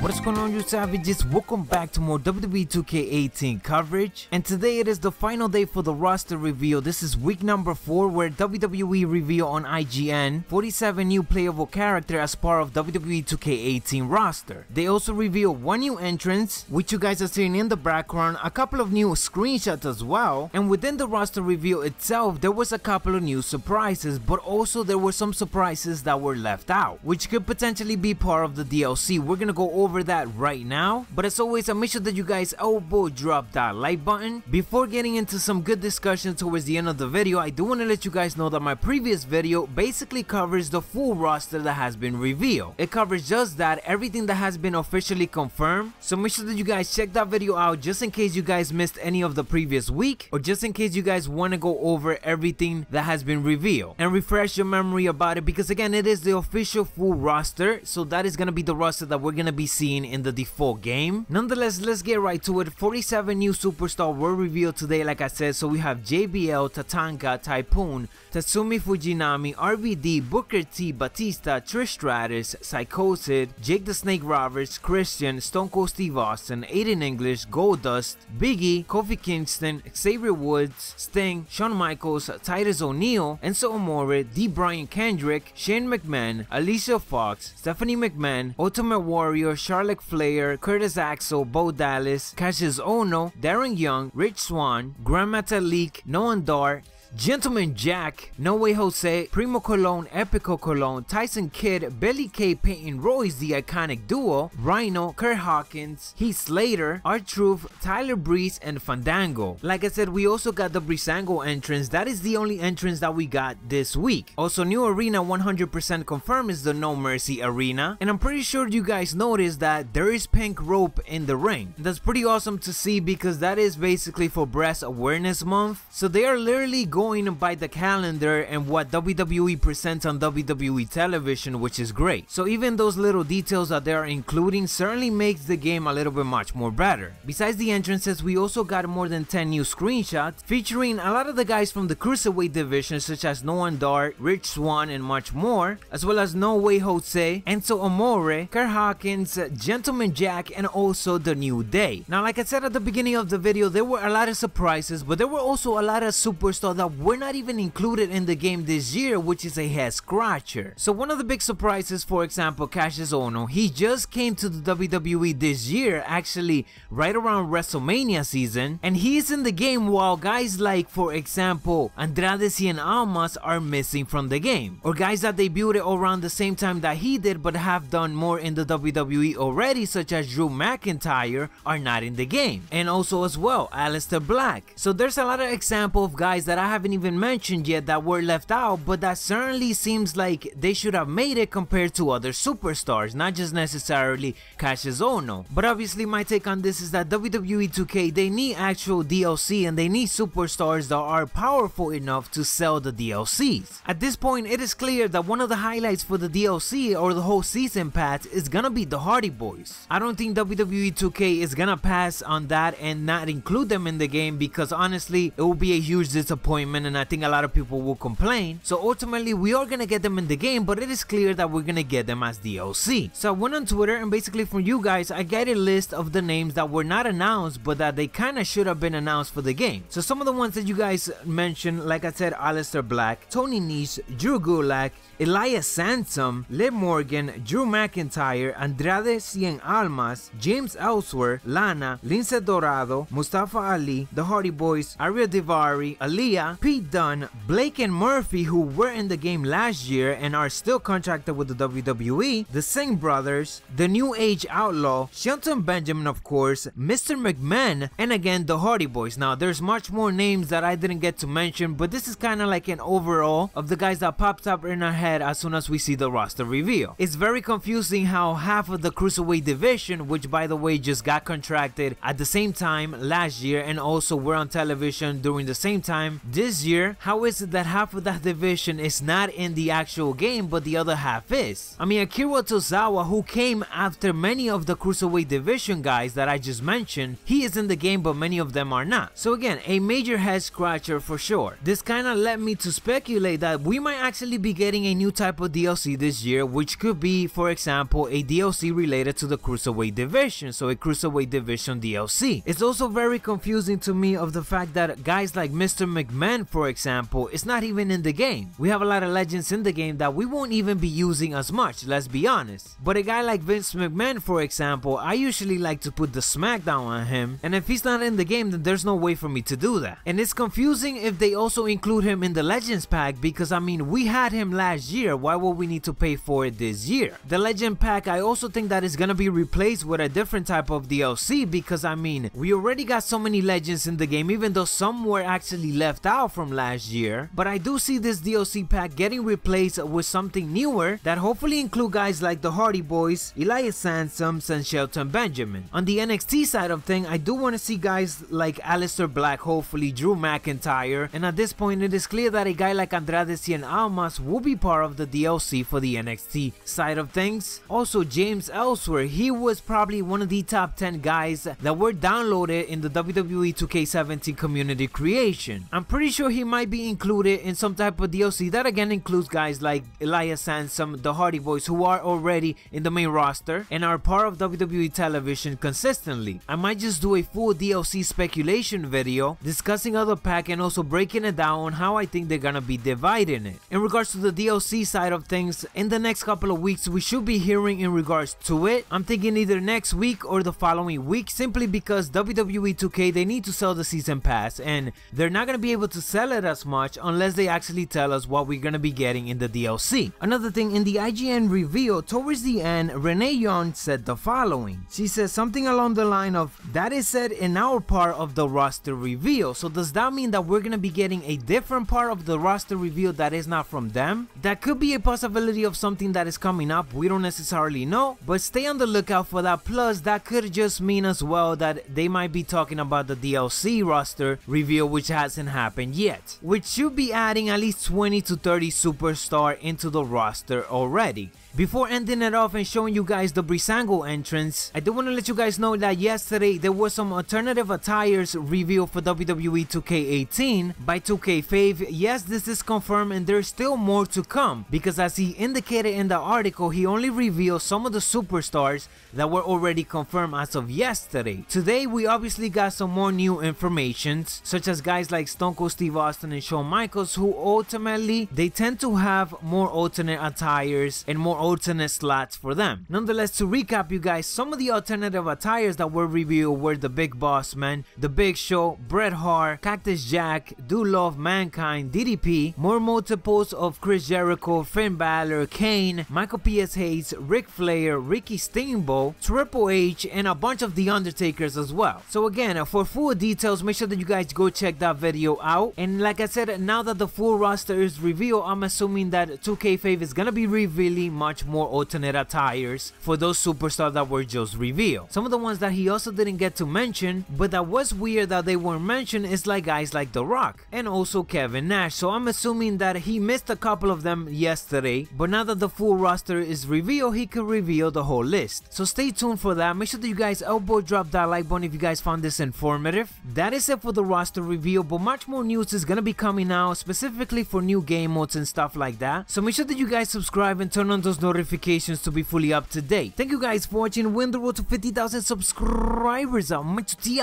What is going on, you savages? Welcome back to more WWE 2K18 coverage, and today it is the final day for the roster reveal. This is week number 4 where WWE reveal on IGN 47 new playable character as part of WWE 2K18 roster. They also reveal one new entrance, which you guys are seeing in the background, a couple of new screenshots as well, and within the roster reveal itself there was a couple of new surprises, but also there were some surprises that were left out, which could potentially be part of the DLC. We're gonna go over that right now, but as always, make sure that you guys elbow drop that like button. Before getting into some good discussion towards the end of the video, I do want to let you guys know that my previous video basically covers the full roster that has been revealed. It covers just that, everything that has been officially confirmed, so make sure that you guys check that video out just in case you guys missed any of the previous week, or just in case you guys want to go over everything that has been revealed and refresh your memory about it, because again, it is the official full roster, so that is going to be the roster that we're going to be seeing in the default game. Nonetheless, let's get right to it. 47 new superstars were revealed today, like I said. So we have JBL, Tatanka, Typhoon, Tatsumi Fujinami, RVD, Booker T, Batista, Trish Stratus, Psychosid, Jake the Snake Roberts, Christian, Stone Cold Steve Austin, Aiden English, Goldust, Biggie, Kofi Kingston, Xavier Woods, Sting, Shawn Michaels, Titus O'Neil, Enzo Amore, D. Brian Kendrick, Shane McMahon, Alicia Fox, Stephanie McMahon, Ultimate Warrior, Charlotte Flair, Curtis Axel, Bo Dallas, Cassius Ohno, Darren Young, Rich Swann, Grand Metalik, Noam Dar, Gentleman Jack, No Way Jose, Primo Colon, Epico Colon, Tyson Kidd, Billy Kay, Peyton Royce, the iconic duo, Rhino, Kurt Hawkins, Heath Slater, R-Truth, Tyler Breeze, and Fandango. Like I said, we also got the Breezango entrance. That is the only entrance that we got this week. Also, new arena 100% confirmed is the No Mercy arena, and I'm pretty sure you guys noticed that there is pink rope in the ring. That's pretty awesome to see, because that is basically for Breast Awareness Month, so they are literally going by the calendar and what WWE presents on WWE television, which is great. So even those little details that they are including certainly makes the game a little bit much more better. Besides the entrances, we also got more than 10 new screenshots featuring a lot of the guys from the Cruiserweight division, such as Noam Dar, Rich Swann, and much more, as well as No Way Jose, Enzo Amore, Kurt Hawkins, Gentleman Jack, and also The New Day. Now, like I said at the beginning of the video, there were a lot of surprises, but there were also a lot of superstars that were not even included in the game this year, which is a head scratcher. So one of the big surprises, for example, Cassius Ohno, he just came to the WWE this year, actually right around Wrestlemania season, and he is in the game while guys like, for example, Andrade Cien Almas are missing from the game, or guys that debuted around the same time that he did but have done more in the WWE already, such as Drew McIntyre, are not in the game, and also as well Aleister Black. So there's a lot of examples of guys that I haven't even mentioned yet that were left out, but that certainly seems like they should have made it compared to other superstars, not just necessarily Cassius Ohno. But obviously my take on this is that WWE 2K, they need actual DLC, and they need superstars that are powerful enough to sell the DLCs. At this point, it is clear that one of the highlights for the DLC or the whole season pass is gonna be the Hardy Boys. I don't think WWE 2K is gonna pass on that and not include them in the game, because honestly it will be a huge disappointment, and I think a lot of people will complain. So ultimately we are gonna get them in the game, but it is clear that we're gonna get them as DLC. So I went on Twitter, and basically from you guys I get a list of the names that were not announced but that they kind of should have been announced for the game. So some of the ones that you guys mentioned, like I said, Aleister Black, Tony Nese, Drew Gulak, Elias Sansom, Liv Morgan, Drew McIntyre, Andrade Cien Almas, James Ellsworth, Lana, Lince Dorado, Mustafa Ali, the Hardy Boys, Arya Daivari, Aaliyah, Pete Dunne, Blake and Murphy, who were in the game last year and are still contracted with the WWE, the Singh Brothers, the New Age Outlaw, Shelton Benjamin of course, Mr. McMahon, and again the Hardy Boys. Now there's much more names that I didn't get to mention, but this is kind of like an overall of the guys that popped up in our head as soon as we see the roster reveal. It's very confusing how half of the Cruiserweight division, which by the way just got contracted at the same time last year and also were on television during the same time this this year, how is it that half of that division is not in the actual game but the other half is? I mean, Akira Tozawa, who came after many of the Cruiserweight division guys that I just mentioned, he is in the game but many of them are not. So again, a major head scratcher for sure. This kinda led me to speculate that we might actually be getting a new type of DLC this year, which could be, for example, a DLC related to the Cruiserweight division, so a Cruiserweight division DLC. It's also very confusing to me of the fact that guys like Mr. McMahon, for example, is not even in the game. We have a lot of legends in the game that we won't even be using as much, let's be honest. But a guy like Vince McMahon, for example, I usually like to put the Smackdown on him, and if he's not in the game, then there's no way for me to do that. And it's confusing if they also include him in the Legends pack, because I mean, we had him last year, why would we need to pay for it this year? The Legend pack, I also think that is gonna be replaced with a different type of DLC, because I mean, we already got so many legends in the game, even though some were actually left out from last year. But I do see this DLC pack getting replaced with something newer that hopefully include guys like the Hardy Boys, Elias Sansom, and Shelton Benjamin. On the NXT side of things, I do want to see guys like Aleister Black, hopefully Drew McIntyre, and at this point it is clear that a guy like Andrade Cien Almas will be part of the DLC for the NXT side of things. Also, James Ellsworth, he was probably one of the top 10 guys that were downloaded in the WWE 2K18 community creation. I'm pretty sure he might be included in some type of DLC that again includes guys like Elias Sansom, the Hardy Boys, who are already in the main roster and are part of WWE television consistently. I might just do a full DLC speculation video discussing other pack and also breaking it down on how I think they're gonna be dividing it. In regards to the DLC side of things, in the next couple of weeks we should be hearing in regards to it. I'm thinking either next week or the following week, simply because WWE 2K, they need to sell the season pass and they're not gonna be able to sell it as much unless they actually tell us what we're gonna be getting in the DLC. Another thing, in the IGN reveal towards the end, Renee Young said the following. She said something along the line of, that is said in our part of the roster reveal. So does that mean that we're gonna be getting a different part of the roster reveal that is not from them? That could be a possibility of something that is coming up, we don't necessarily know, but stay on the lookout for that. Plus that could just mean as well that they might be talking about the DLC roster reveal, which hasn't happened yet, which should be adding at least 20 to 30 superstar into the roster already. Before ending it off and showing you guys the Breezango entrance, I do want to let you guys know that yesterday there was some alternative attires revealed for WWE 2K18 by 2K5. Yes, this is confirmed and there's still more to come, because as he indicated in the article, he only revealed some of the superstars that were already confirmed as of yesterday. Today we obviously got some more new information, such as guys like Stone Cold Steve Austin and Shawn Michaels, who ultimately they tend to have more alternate attires and more alternate slots for them. Nonetheless, to recap you guys, some of the alternative attires that were revealed were the Big Boss Man, The Big Show, Bret Hart, Cactus Jack, Doolov, Mankind, DDP, more multiples of Chris Jericho, Finn Balor, Kane, Michael P.S. Hayes, Ric Flair, Ricky Steamboat, Triple H, and a bunch of The Undertakers as well. So again, for full details, make sure that you guys go check that video out. And like I said, now that the full roster is revealed, I'm assuming that 2K5 is gonna be revealing much more alternate attires for those superstars that were just revealed. Some of the ones that he also didn't get to mention, but that was weird that they weren't mentioned, is like guys like The Rock and also Kevin Nash. So I'm assuming that he missed a couple of them yesterday, but now that the full roster is revealed, he could reveal the whole list. So stay tuned for that. Make sure that you guys elbow drop that like button if you guys found this informative. That is it for the roster reveal, but much more news is gonna be coming out, specifically for new game modes and stuff like that. So make sure that you guys subscribe and turn on those notifications to be fully up to date. Thank you guys for watching. We're on the road to 50,000 subscribers. I'm Macho T.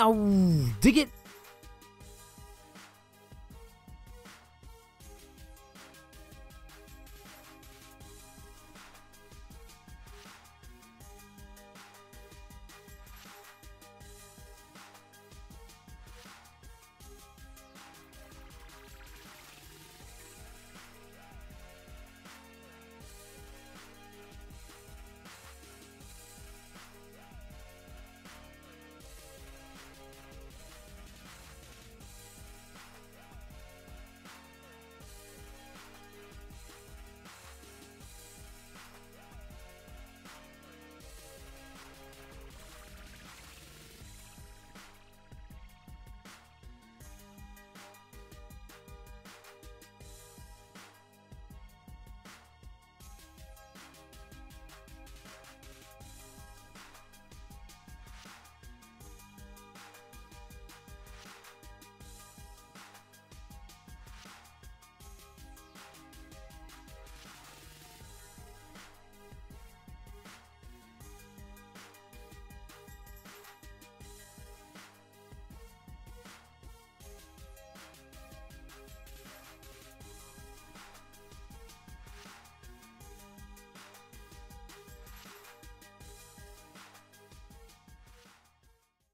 Dig it.